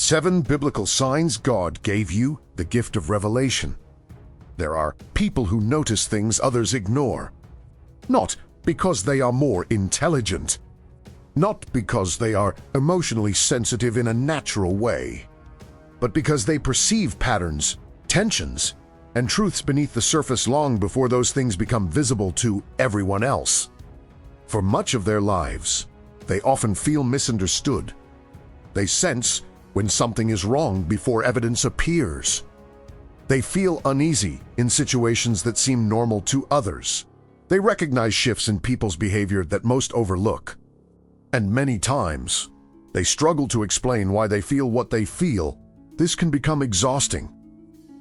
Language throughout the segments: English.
7 biblical signs God gave you the gift of revelation. There are people who notice things others ignore. Not because they are more intelligent. Not because they are emotionally sensitive in a natural way. But because they perceive patterns, tensions, and truths beneath the surface long before those things become visible to everyone else. For much of their lives, they often feel misunderstood. They sense when something is wrong before evidence appears. They feel uneasy in situations that seem normal to others. They recognize shifts in people's behavior that most overlook. And many times, they struggle to explain why they feel what they feel. This can become exhausting.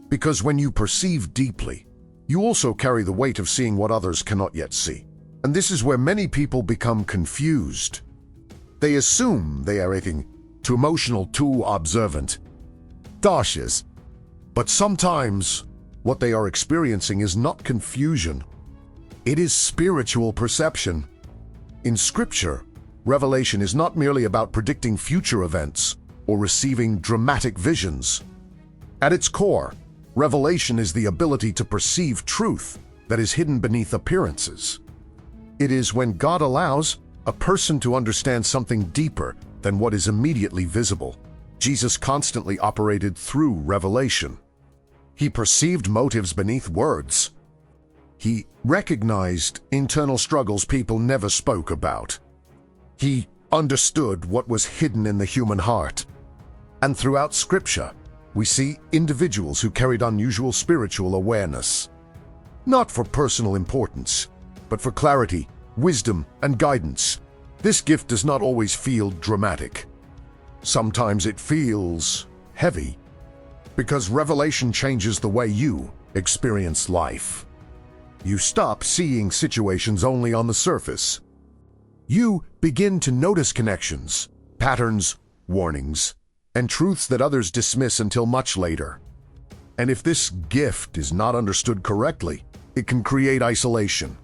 Because when you perceive deeply, you also carry the weight of seeing what others cannot yet see. And this is where many people become confused. They assume they are acting too emotional, too observant, cautious. But sometimes, what they are experiencing is not confusion. It is spiritual perception. In Scripture, revelation is not merely about predicting future events or receiving dramatic visions. At its core, revelation is the ability to perceive truth that is hidden beneath appearances. It is when God allows a person to understand something deeper than what is immediately visible. Jesus constantly operated through revelation. He perceived motives beneath words. He recognized internal struggles people never spoke about. He understood what was hidden in the human heart. And throughout Scripture, we see individuals who carried unusual spiritual awareness. Not for personal importance, but for clarity, wisdom, and guidance. This gift does not always feel dramatic. Sometimes it feels heavy, because revelation changes the way you experience life. You stop seeing situations only on the surface. You begin to notice connections, patterns, warnings, and truths that others dismiss until much later. And if this gift is not understood correctly, it can create isolation.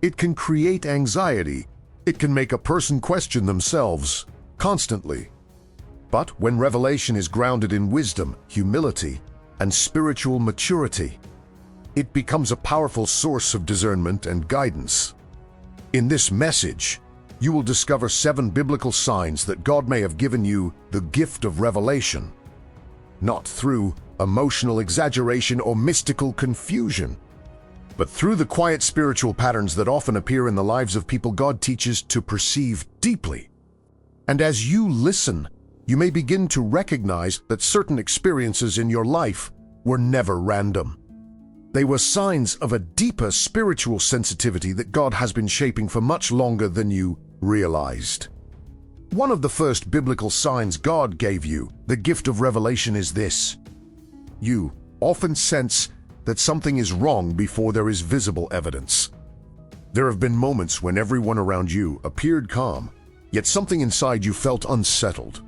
It can create anxiety. It can make a person question themselves constantly. But when revelation is grounded in wisdom, humility, and spiritual maturity, it becomes a powerful source of discernment and guidance. In this message, you will discover 7 biblical signs that God may have given you the gift of revelation, not through emotional exaggeration or mystical confusion, but through the quiet spiritual patterns that often appear in the lives of people God teaches to perceive deeply. And as you listen, you may begin to recognize that certain experiences in your life were never random. They were signs of a deeper spiritual sensitivity that God has been shaping for much longer than you realized. One of the first biblical signs God gave you, the gift of revelation, is this. You often sense that something is wrong before there is visible evidence. There have been moments when everyone around you appeared calm, yet something inside you felt unsettled.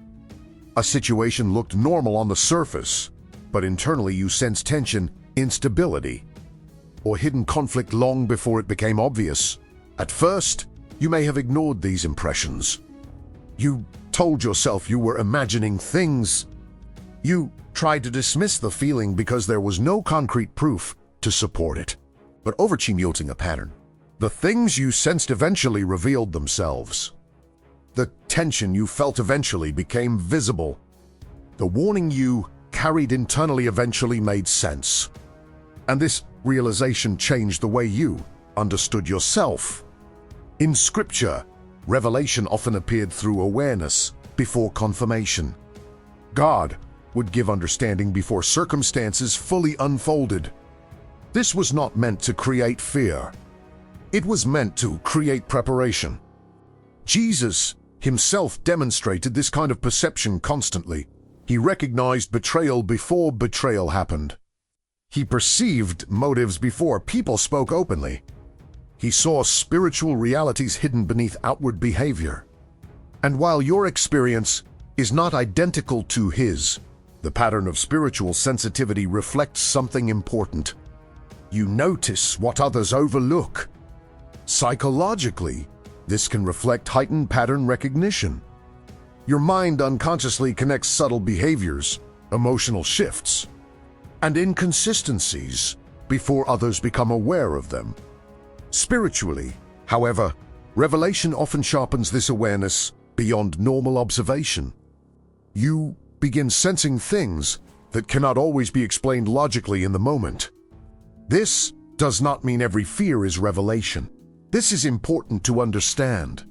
A situation looked normal on the surface, but internally you sensed tension, instability, or hidden conflict long before it became obvious. At first, you may have ignored these impressions. You told yourself you were imagining things. You tried to dismiss the feeling because there was no concrete proof to support it. But overcommuting a pattern, the things you sensed eventually revealed themselves. The tension you felt eventually became visible. The warning you carried internally eventually made sense. And this realization changed the way you understood yourself. In Scripture, revelation often appeared through awareness before confirmation. God would give understanding before circumstances fully unfolded. This was not meant to create fear. It was meant to create preparation. Jesus himself demonstrated this kind of perception constantly. He recognized betrayal before betrayal happened. He perceived motives before people spoke openly. He saw spiritual realities hidden beneath outward behavior. And while your experience is not identical to his, the pattern of spiritual sensitivity reflects something important. You notice what others overlook. Psychologically, this can reflect heightened pattern recognition. Your mind unconsciously connects subtle behaviors, emotional shifts, and inconsistencies before others become aware of them. Spiritually, however, revelation often sharpens this awareness beyond normal observation. You begin sensing things that cannot always be explained logically in the moment. This does not mean every fear is revelation. This is important to understand.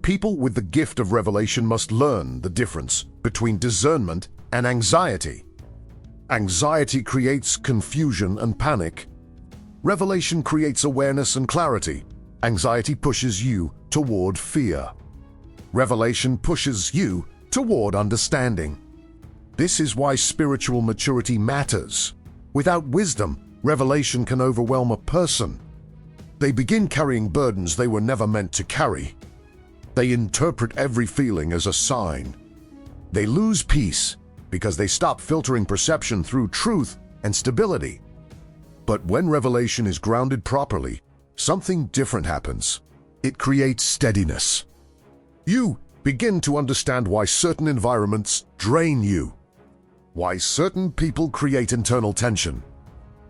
People with the gift of revelation must learn the difference between discernment and anxiety. Anxiety creates confusion and panic. Revelation creates awareness and clarity. Anxiety pushes you toward fear. Revelation pushes you toward understanding. This is why spiritual maturity matters. Without wisdom, revelation can overwhelm a person. They begin carrying burdens they were never meant to carry. They interpret every feeling as a sign. They lose peace because they stop filtering perception through truth and stability. But when revelation is grounded properly, something different happens. It creates steadiness. You begin to understand why certain environments drain you, why certain people create internal tension,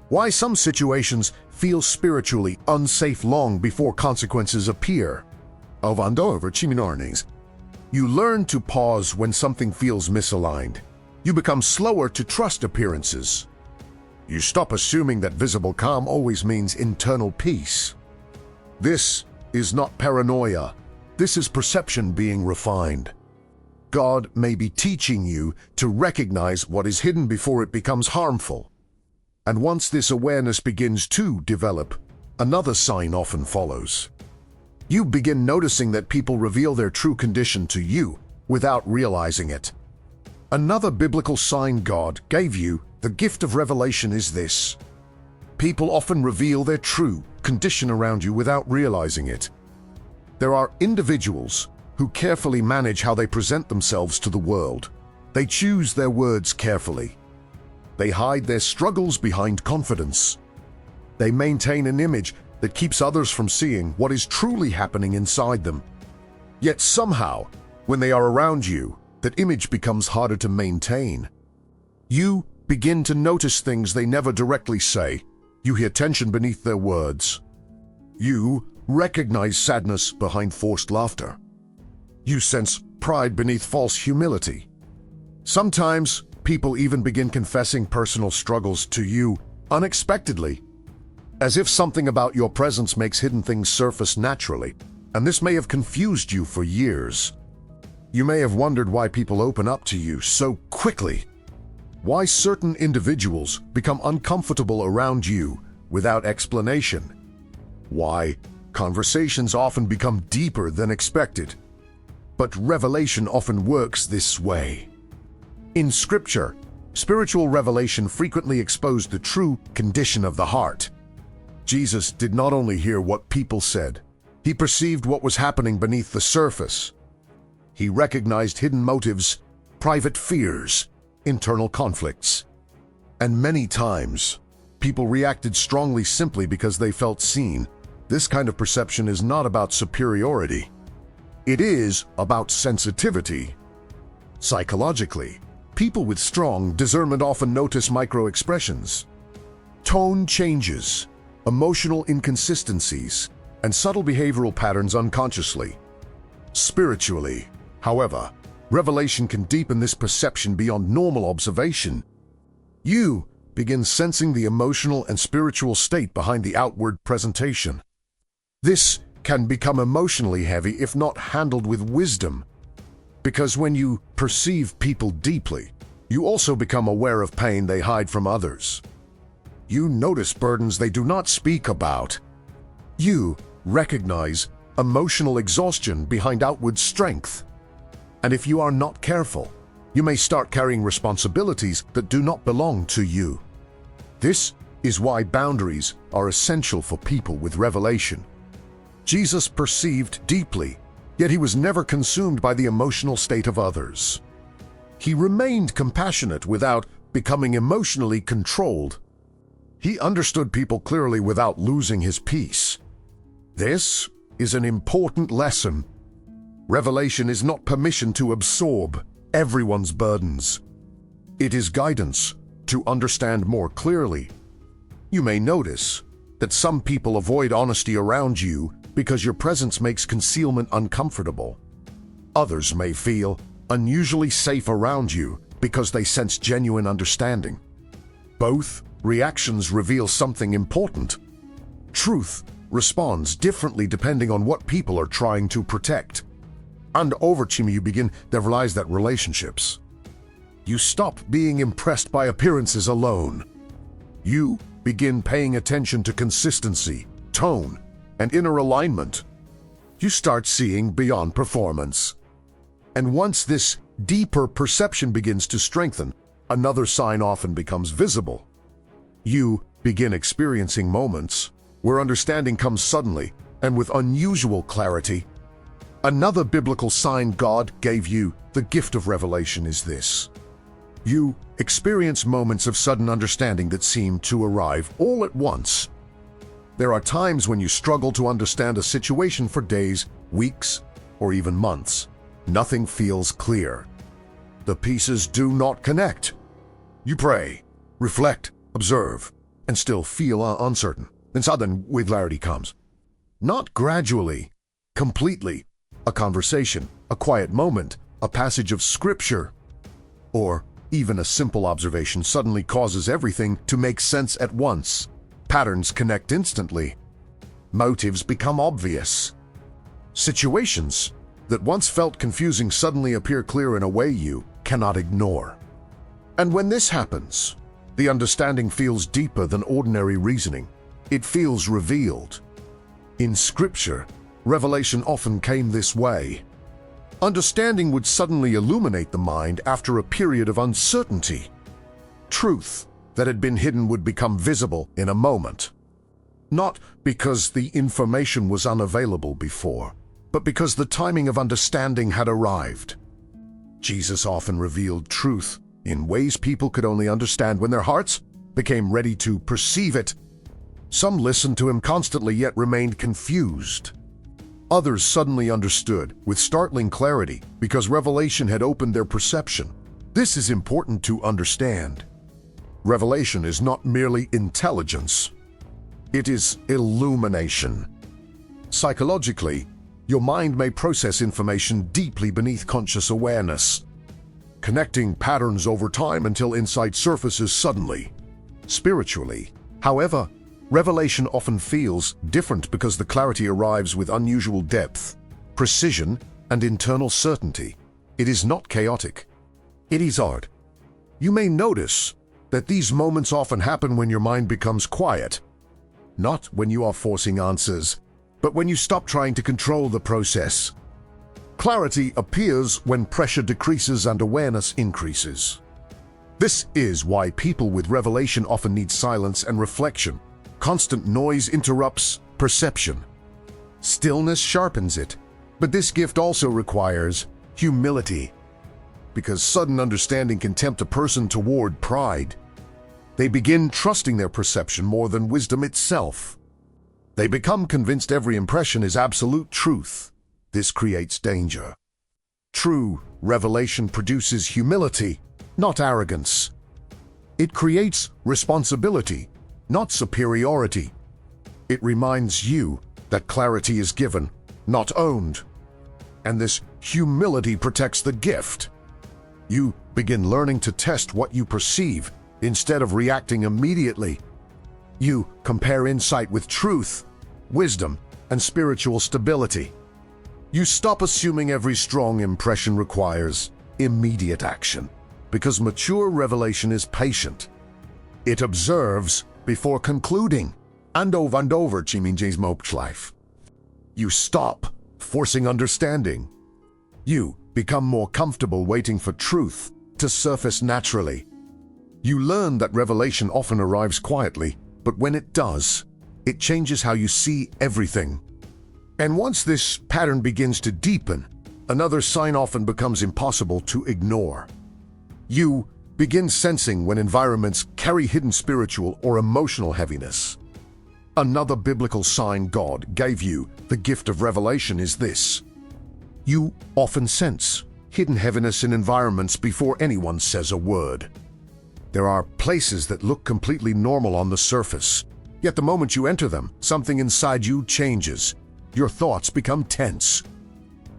why some situations feel spiritually unsafe long before consequences appear. You learn to pause when something feels misaligned. You become slower to trust appearances. You stop assuming that visible calm always means internal peace. This is not paranoia. This is perception being refined. God may be teaching you to recognize what is hidden before it becomes harmful. And once this awareness begins to develop, another sign often follows. You begin noticing that people reveal their true condition to you without realizing it. Another biblical sign God gave you, the gift of revelation, is this. People often reveal their true condition around you without realizing it. There are individuals who carefully manage how they present themselves to the world. They choose their words carefully. They hide their struggles behind confidence. They maintain an image that keeps others from seeing what is truly happening inside them. Yet somehow, when they are around you, that image becomes harder to maintain. You begin to notice things they never directly say. You hear tension beneath their words. You recognize sadness behind forced laughter. You sense pride beneath false humility. Sometimes, people even begin confessing personal struggles to you unexpectedly, as if something about your presence makes hidden things surface naturally, and this may have confused you for years. You may have wondered why people open up to you so quickly, why certain individuals become uncomfortable around you without explanation, why conversations often become deeper than expected. But revelation often works this way. In Scripture, spiritual revelation frequently exposed the true condition of the heart. Jesus did not only hear what people said, he perceived what was happening beneath the surface. He recognized hidden motives, private fears, internal conflicts. And many times, people reacted strongly simply because they felt seen. This kind of perception is not about superiority. It is about sensitivity. Psychologically, people with strong discernment often notice micro-expressions, tone changes, emotional inconsistencies, and subtle behavioral patterns unconsciously. Spiritually, however, revelation can deepen this perception beyond normal observation. You begin sensing the emotional and spiritual state behind the outward presentation. This can become emotionally heavy if not handled with wisdom, because when you perceive people deeply, you also become aware of pain they hide from others. You notice burdens they do not speak about. You recognize emotional exhaustion behind outward strength. And if you are not careful, you may start carrying responsibilities that do not belong to you. This is why boundaries are essential for people with revelation. Jesus perceived deeply, yet he was never consumed by the emotional state of others. He remained compassionate without becoming emotionally controlled. He understood people clearly without losing his peace. This is an important lesson. Revelation is not permission to absorb everyone's burdens. It is guidance to understand more clearly. You may notice that some people avoid honesty around you because your presence makes concealment uncomfortable. Others may feel unusually safe around you because they sense genuine understanding. Both reactions reveal something important. Truth responds differently depending on what people are trying to protect. And over time you begin to realize that relationships. You stop being impressed by appearances alone. You begin paying attention to consistency, tone, and inner alignment. You start seeing beyond performance. And once this deeper perception begins to strengthen, another sign often becomes visible. You begin experiencing moments where understanding comes suddenly and with unusual clarity. Another biblical sign God gave you, the gift of revelation, is this. You experience moments of sudden understanding that seem to arrive all at once. There are times when you struggle to understand a situation for days, weeks, or even months. Nothing feels clear. The pieces do not connect. You pray, reflect, observe, and still feel uncertain. Then sudden clarity comes. Not gradually, completely. A conversation, a quiet moment, a passage of scripture, or even a simple observation suddenly causes everything to make sense at once. Patterns connect instantly. Motives become obvious. Situations that once felt confusing suddenly appear clear in a way you cannot ignore. And when this happens, the understanding feels deeper than ordinary reasoning. It feels revealed. In Scripture, revelation often came this way. Understanding would suddenly illuminate the mind after a period of uncertainty. Truth that had been hidden would become visible in a moment. Not because the information was unavailable before, but because the timing of understanding had arrived. Jesus often revealed truth in ways people could only understand when their hearts became ready to perceive it. Some listened to him constantly yet remained confused. Others suddenly understood with startling clarity because revelation had opened their perception. This is important to understand. Revelation is not merely intelligence. It is illumination. Psychologically, your mind may process information deeply beneath conscious awareness, connecting patterns over time until insight surfaces suddenly. Spiritually, however, revelation often feels different because the clarity arrives with unusual depth, precision, and internal certainty. It is not chaotic. It is art. You may notice that these moments often happen when your mind becomes quiet, not when you are forcing answers, but when you stop trying to control the process. Clarity appears when pressure decreases and awareness increases. This is why people with revelation often need silence and reflection. Constant noise interrupts perception. Stillness sharpens it, but this gift also requires humility, because sudden understanding can tempt a person toward pride. They begin trusting their perception more than wisdom itself. They become convinced every impression is absolute truth. This creates danger. True revelation produces humility, not arrogance. It creates responsibility, not superiority. It reminds you that clarity is given, not owned. And this humility protects the gift. You begin learning to test what you perceive instead of reacting immediately. You compare insight with truth, wisdom, and spiritual stability. You stop assuming every strong impression requires immediate action, because mature revelation is patient. It observes before concluding, and over James life. You stop forcing understanding. You become more comfortable waiting for truth to surface naturally. You learn that revelation often arrives quietly, but when it does, it changes how you see everything. And once this pattern begins to deepen, another sign often becomes impossible to ignore. You begin sensing when environments carry hidden spiritual or emotional heaviness. Another biblical sign God gave you, the gift of revelation, is this. You often sense hidden heaviness in environments before anyone says a word. There are places that look completely normal on the surface, yet the moment you enter them, something inside you changes. Your thoughts become tense.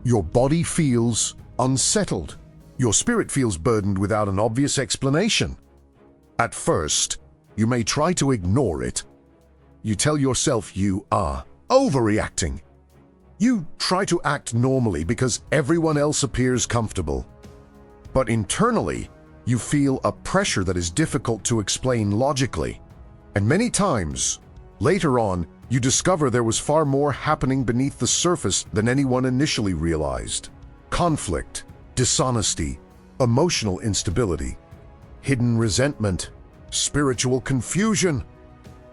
Your body feels unsettled. Your spirit feels burdened without an obvious explanation. At first, you may try to ignore it. You tell yourself you are overreacting. You try to act normally because everyone else appears comfortable. But internally, you feel a pressure that is difficult to explain logically. And many times, later on, you discover there was far more happening beneath the surface than anyone initially realized. Conflict, dishonesty, emotional instability, hidden resentment, spiritual confusion.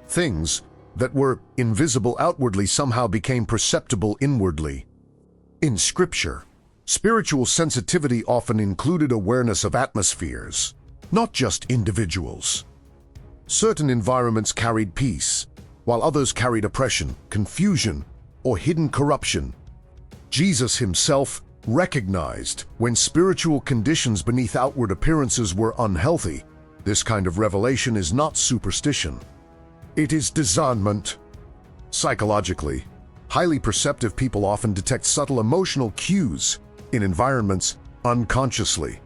Things that were invisible outwardly somehow became perceptible inwardly. In Scripture, spiritual sensitivity often included awareness of atmospheres, not just individuals. Certain environments carried peace, while others carried oppression, confusion, or hidden corruption. Jesus himself recognized when spiritual conditions beneath outward appearances were unhealthy. This kind of revelation is not superstition. It is discernment. Psychologically, highly perceptive people often detect subtle emotional cues in environments unconsciously.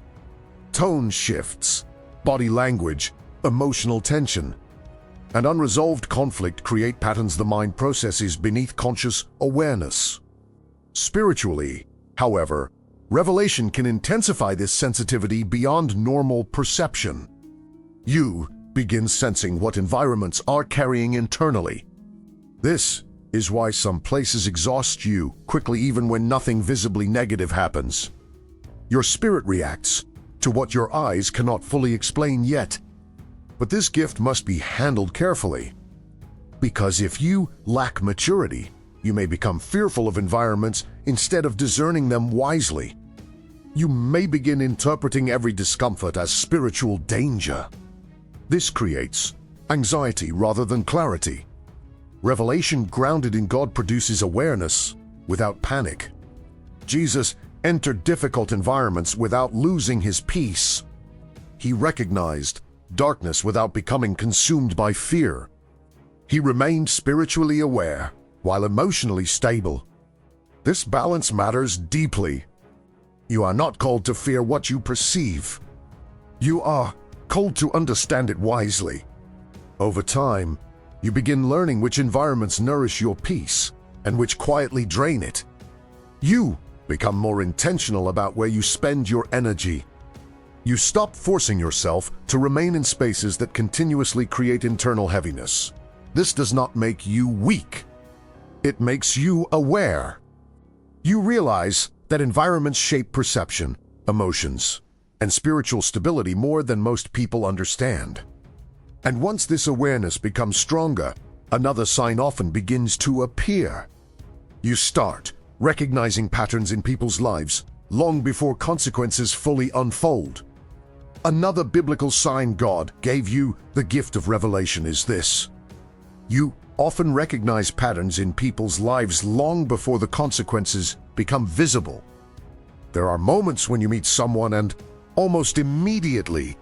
Tone shifts, body language, emotional tension, and unresolved conflict create patterns the mind processes beneath conscious awareness. Spiritually, however, revelation can intensify this sensitivity beyond normal perception. You begin sensing what environments are carrying internally. This is why some places exhaust you quickly even when nothing visibly negative happens. Your spirit reacts to what your eyes cannot fully explain yet. But this gift must be handled carefully, because if you lack maturity, you may become fearful of environments instead of discerning them wisely. You may begin interpreting every discomfort as spiritual danger. This creates anxiety rather than clarity. Revelation grounded in God produces awareness without panic. Jesus entered difficult environments without losing his peace. He recognized darkness without becoming consumed by fear. He remained spiritually aware while emotionally stable. This balance matters deeply. You are not called to fear what you perceive. You are called to understand it wisely. Over time, you begin learning which environments nourish your peace and which quietly drain it. You become more intentional about where you spend your energy. You stop forcing yourself to remain in spaces that continuously create internal heaviness. This does not make you weak. It makes you aware. You realize that environments shape perception, emotions, and spiritual stability more than most people understand. And once this awareness becomes stronger, another sign often begins to appear. You start recognizing patterns in people's lives long before consequences fully unfold. Another biblical sign God gave you the gift of revelation is this. You often recognize patterns in people's lives long before the consequences become visible. There are moments when you meet someone and almost immediately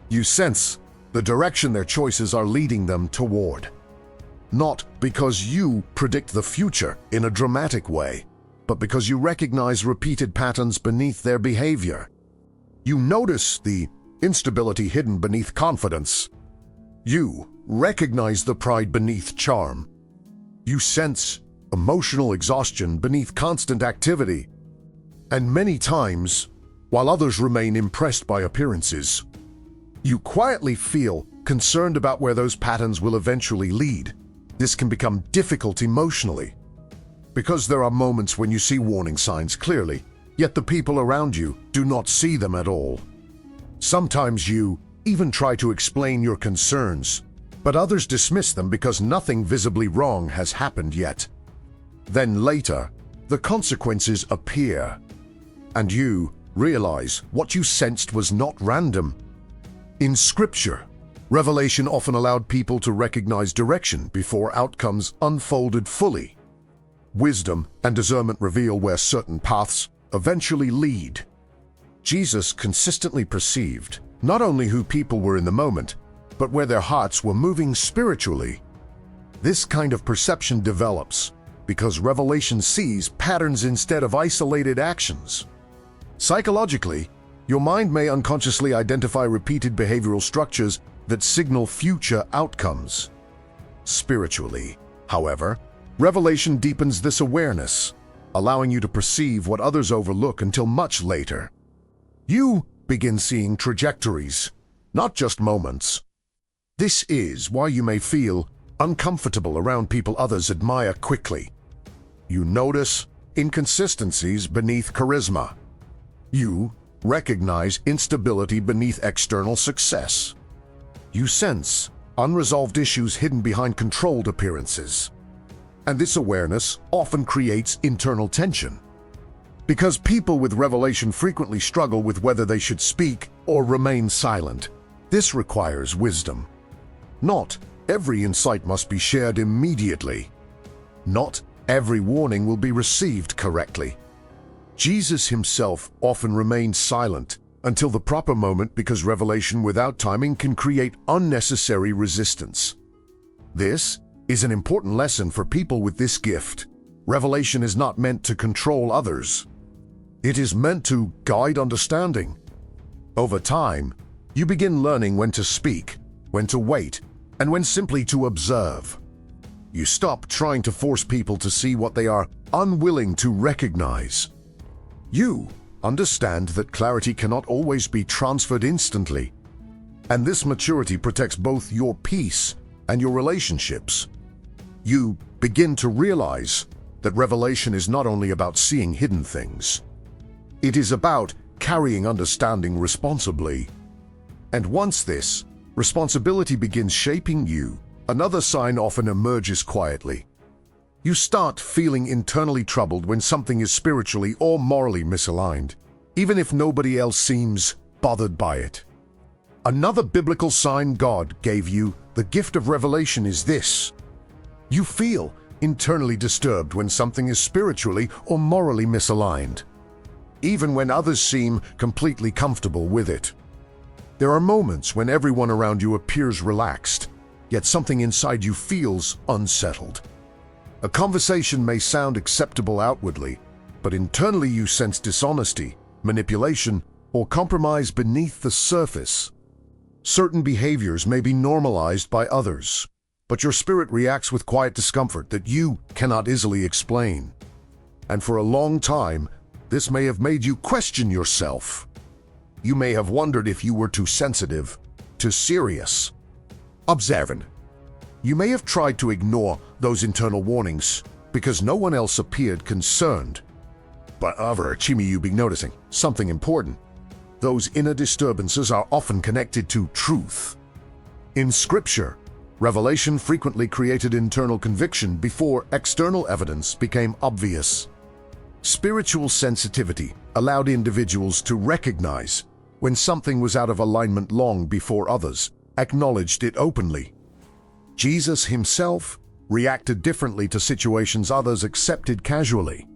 you sense the direction their choices are leading them toward. Not because you predict the future in a dramatic way, but because you recognize repeated patterns beneath their behavior. You notice the instability hidden beneath confidence. You recognize the pride beneath charm. You sense emotional exhaustion beneath constant activity. And many times, while others remain impressed by appearances, you quietly feel concerned about where those patterns will eventually lead. This can become difficult emotionally, because there are moments when you see warning signs clearly, yet the people around you do not see them at all. Sometimes you even try to explain your concerns, but others dismiss them because nothing visibly wrong has happened yet. Then later, the consequences appear, and you realize what you sensed was not random. In Scripture, revelation often allowed people to recognize direction before outcomes unfolded fully. Wisdom and discernment reveal where certain paths eventually lead. Jesus consistently perceived not only who people were in the moment, but where their hearts were moving spiritually. This kind of perception develops because revelation sees patterns instead of isolated actions. Psychologically, your mind may unconsciously identify repeated behavioral structures that signal future outcomes. Spiritually, however, revelation deepens this awareness, allowing you to perceive what others overlook until much later. You begin seeing trajectories, not just moments. This is why you may feel uncomfortable around people others admire quickly. You notice inconsistencies beneath charisma. You recognize instability beneath external success. You sense unresolved issues hidden behind controlled appearances. And this awareness often creates internal tension. Because people with revelation frequently struggle with whether they should speak or remain silent, this requires wisdom. Not every insight must be shared immediately. Not every warning will be received correctly. Jesus himself often remained silent until the proper moment because revelation without timing can create unnecessary resistance. This is an important lesson for people with this gift. Revelation is not meant to control others. It is meant to guide understanding. Over time, you begin learning when to speak, when to wait, and when simply to observe. You stop trying to force people to see what they are unwilling to recognize. You understand that clarity cannot always be transferred instantly, and this maturity protects both your peace and your relationships. You begin to realize that revelation is not only about seeing hidden things. It is about carrying understanding responsibly. And once this responsibility begins shaping you, another sign often emerges quietly. You start feeling internally troubled when something is spiritually or morally misaligned, even if nobody else seems bothered by it. Another biblical sign God gave you, the gift of revelation, is this. You feel internally disturbed when something is spiritually or morally misaligned, even when others seem completely comfortable with it. There are moments when everyone around you appears relaxed, yet something inside you feels unsettled. A conversation may sound acceptable outwardly, but internally you sense dishonesty, manipulation, or compromise beneath the surface. Certain behaviors may be normalized by others, but your spirit reacts with quiet discomfort that you cannot easily explain. And for a long time, this may have made you question yourself. You may have wondered if you were too sensitive, too serious, observant. You may have tried to ignore those internal warnings because no one else appeared concerned. But Chimi, you be noticing something important. Those inner disturbances are often connected to truth. In Scripture, revelation frequently created internal conviction before external evidence became obvious. Spiritual sensitivity allowed individuals to recognize when something was out of alignment long before others acknowledged it openly. Jesus himself reacted differently to situations others accepted casually.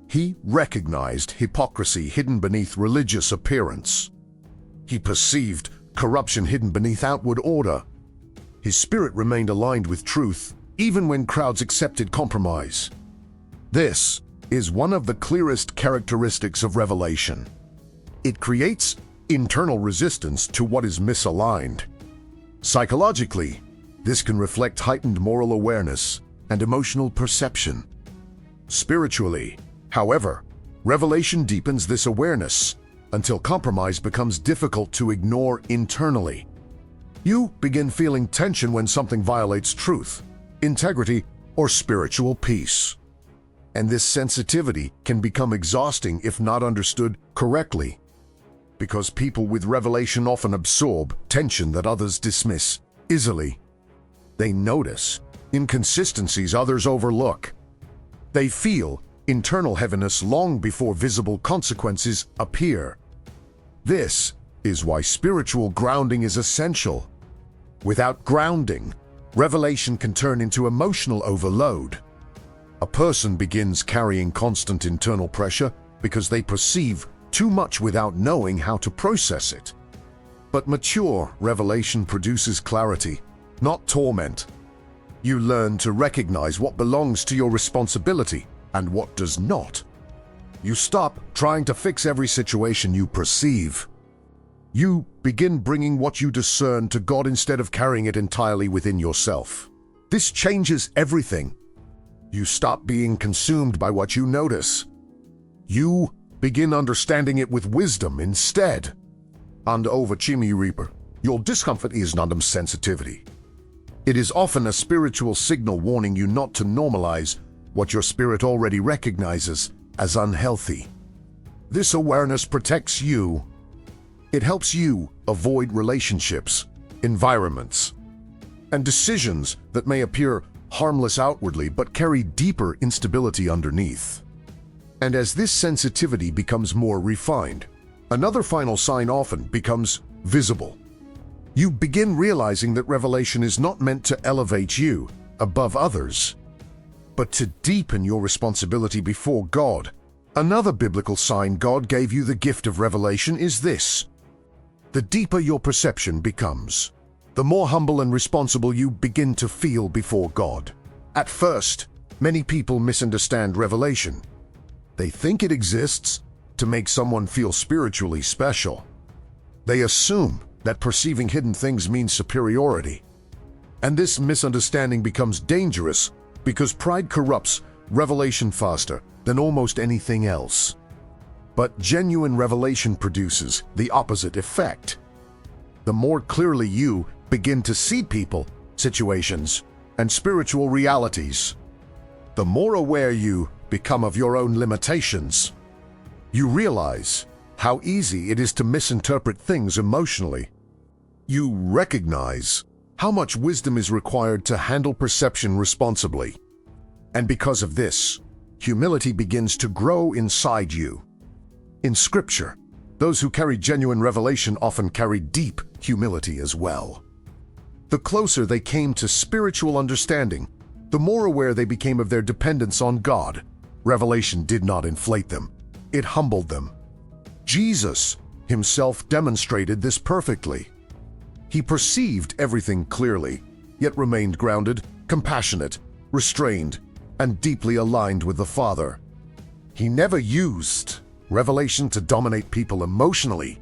He recognized hypocrisy hidden beneath religious appearance. He perceived corruption hidden beneath outward order. His spirit remained aligned with truth, even when crowds accepted compromise. This is one of the clearest characteristics of revelation. It creates internal resistance to what is misaligned. Psychologically, this can reflect heightened moral awareness and emotional perception. Spiritually, however, revelation deepens this awareness until compromise becomes difficult to ignore internally. You begin feeling tension when something violates truth, integrity, or spiritual peace. And this sensitivity can become exhausting if not understood correctly. Because people with revelation often absorb tension that others dismiss easily. They notice inconsistencies others overlook. They feel internal heaviness long before visible consequences appear. This is why spiritual grounding is essential. Without grounding, revelation can turn into emotional overload. A person begins carrying constant internal pressure because they perceive too much without knowing how to process it. But mature revelation produces clarity, not torment. You learn to recognize what belongs to your responsibility and what does not. You stop trying to fix every situation you perceive. You begin bringing what you discern to God instead of carrying it entirely within yourself. This changes everything. You stop being consumed by what you notice. You begin understanding it with wisdom instead. And over Chimney Reaper, your discomfort is not a sensitivity. It is often a spiritual signal warning you not to normalize what your spirit already recognizes as unhealthy. This awareness protects you. It helps you avoid relationships, environments, and decisions that may appear harmless outwardly but carry deeper instability underneath. And as this sensitivity becomes more refined, another final sign often becomes visible. You begin realizing that revelation is not meant to elevate you above others, but to deepen your responsibility before God. Another biblical sign God gave you the gift of revelation is this: the deeper your perception becomes, the more humble and responsible you begin to feel before God. At first, many people misunderstand revelation. They think it exists to make someone feel spiritually special. They assume that perceiving hidden things means superiority. And this misunderstanding becomes dangerous because pride corrupts revelation faster than almost anything else. But genuine revelation produces the opposite effect. The more clearly you begin to see people, situations, and spiritual realities, the more aware you become of your own limitations. You realize how easy it is to misinterpret things emotionally. You recognize how much wisdom is required to handle perception responsibly. And because of this, humility begins to grow inside you. In Scripture, those who carry genuine revelation often carry deep humility as well. The closer they came to spiritual understanding, the more aware they became of their dependence on God. Revelation did not inflate them. It humbled them. Jesus himself demonstrated this perfectly. He perceived everything clearly, yet remained grounded, compassionate, restrained, and deeply aligned with the Father. He never used revelation to dominate people emotionally.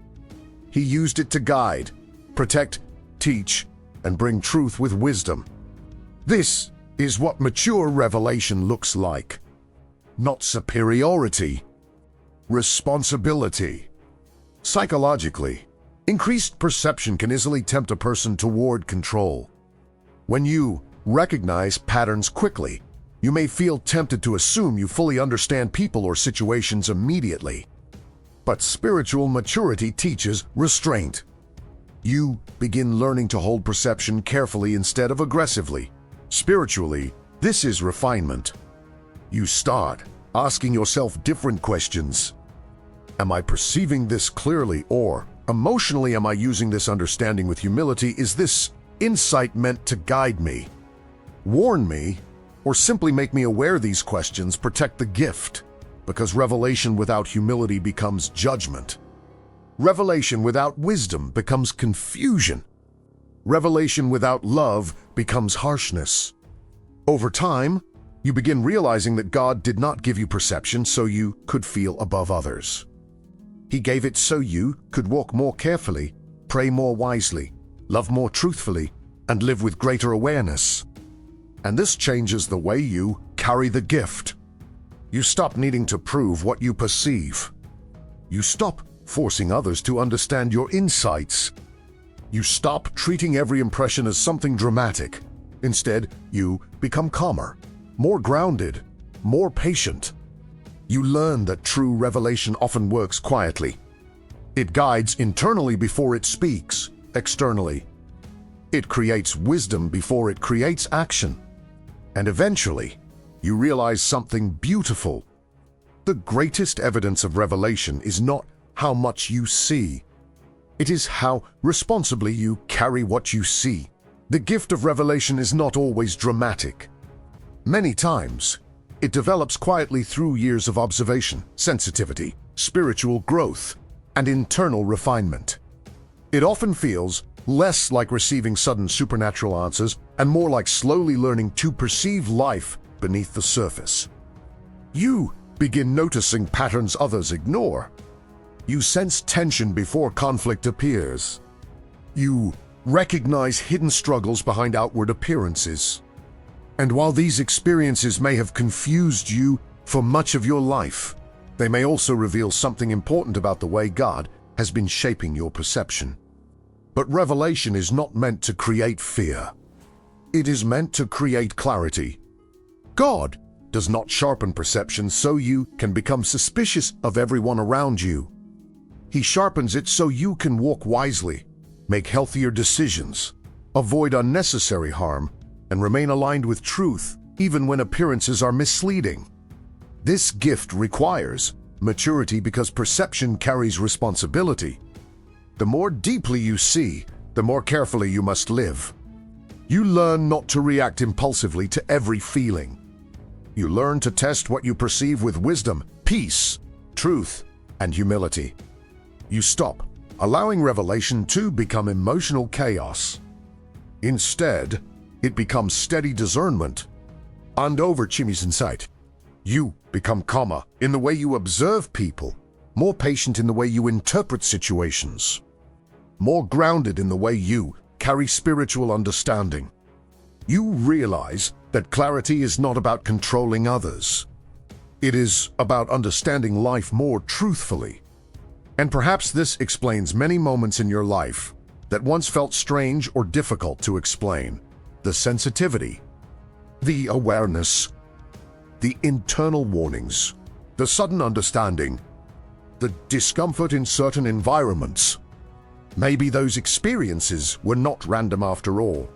He used it to guide, protect, teach, and bring truth with wisdom. This is what mature revelation looks like. Not superiority, responsibility. Psychologically, increased perception can easily tempt a person toward control. When you recognize patterns quickly, you may feel tempted to assume you fully understand people or situations immediately. But spiritual maturity teaches restraint. You begin learning to hold perception carefully instead of aggressively. Spiritually, this is refinement. You start asking yourself different questions. Am I perceiving this clearly, or emotionally am I using this understanding with humility? Is this insight meant to guide me, warn me, or simply make me aware? These questions protect the gift, because revelation without humility becomes judgment. Revelation without wisdom becomes confusion. Revelation without love becomes harshness. Over time, you begin realizing that God did not give you perception so you could feel above others. He gave it so you could walk more carefully, pray more wisely, love more truthfully, and live with greater awareness. And this changes the way you carry the gift. You stop needing to prove what you perceive. You stop forcing others to understand your insights. You stop treating every impression as something dramatic. Instead, you become calmer, more grounded, more patient. You learn that true revelation often works quietly. It guides internally before it speaks externally. It creates wisdom before it creates action. And eventually, you realize something beautiful. The greatest evidence of revelation is not how much you see. It is how responsibly you carry what you see. The gift of revelation is not always dramatic. Many times, It develops quietly through years of observation, sensitivity, spiritual growth, and internal refinement. It often feels less like receiving sudden supernatural answers and more like slowly learning to perceive life beneath the surface. You begin noticing patterns others ignore. You sense tension before conflict appears. You recognize hidden struggles behind outward appearances. And while these experiences may have confused you for much of your life, they may also reveal something important about the way God has been shaping your perception. But revelation is not meant to create fear. It is meant to create clarity. God does not sharpen perception so you can become suspicious of everyone around you. He sharpens it so you can walk wisely, make healthier decisions, avoid unnecessary harm, and remain aligned with truth even when appearances are misleading. This gift requires maturity because perception carries responsibility. The more deeply you see, the more carefully you must live. You learn not to react impulsively to every feeling. You learn to test what you perceive with wisdom, peace, truth, and humility. You stop allowing revelation to become emotional chaos. Instead, it becomes steady discernment. And over Chimi's insight, you become calmer in the way you observe people, more patient in the way you interpret situations, more grounded in the way you carry spiritual understanding. You realize that clarity is not about controlling others. It is about understanding life more truthfully. And perhaps this explains many moments in your life that once felt strange or difficult to explain. The sensitivity, the awareness, the internal warnings, the sudden understanding, the discomfort in certain environments. Maybe those experiences were not random after all.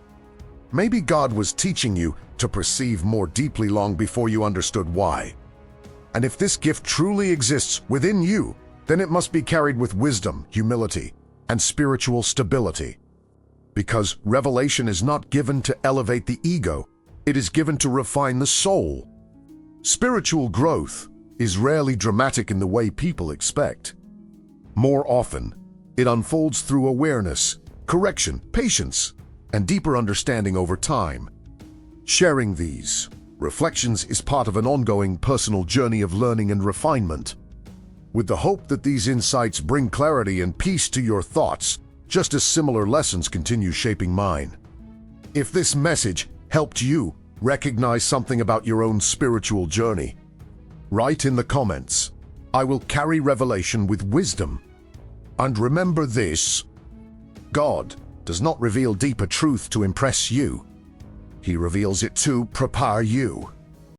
Maybe God was teaching you to perceive more deeply long before you understood why. And if this gift truly exists within you, then it must be carried with wisdom, humility, and spiritual stability. Because revelation is not given to elevate the ego, it is given to refine the soul. Spiritual growth is rarely dramatic in the way people expect. More often, it unfolds through awareness, correction, patience, and deeper understanding over time. Sharing these reflections is part of an ongoing personal journey of learning and refinement, with the hope that these insights bring clarity and peace to your thoughts, just as similar lessons continue shaping mine. If this message helped you recognize something about your own spiritual journey, write in the comments, "I will carry revelation with wisdom." And remember this: God does not reveal deeper truth to impress you. He reveals it to prepare you.